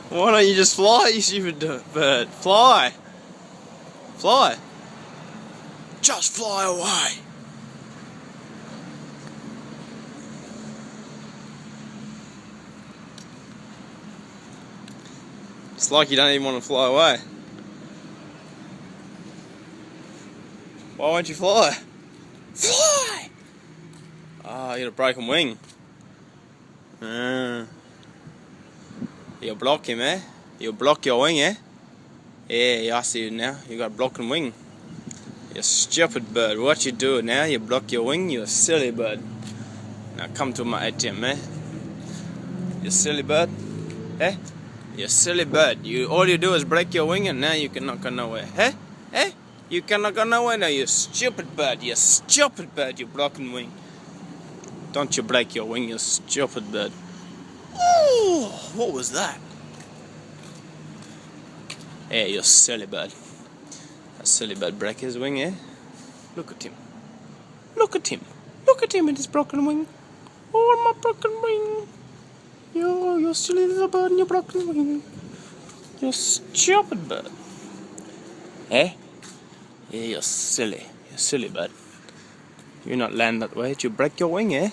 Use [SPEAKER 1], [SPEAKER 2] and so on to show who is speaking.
[SPEAKER 1] Why don't you just fly, you stupid bird? Fly! Fly! Just fly away! It's like you don't even want to fly away. Why won't you fly? Fly! Ah, you got a broken wing. You'll block him, eh? You'll block your wing, eh? Yeah, I see you now. You got a broken wing. You stupid bird. What you do now? You block your wing, you silly bird. Now come to my ATM, eh? You silly bird. Eh? You silly bird. All you do is break your wing and now you cannot go nowhere. Eh? Eh? You cannot go nowhere now, you stupid bird. You stupid bird, you broken wing. Don't you break your wing, you stupid bird. Oh, what was that? Yeah, you silly bird. A silly bird break his wing, eh? Look at him. Look at him. Look at him and his broken wing. Oh, my broken wing. You silly little bird and your broken wing. You stupid bird. Eh? Yeah, you're silly. You're silly bird. You not land that way. Did you break your wing, eh?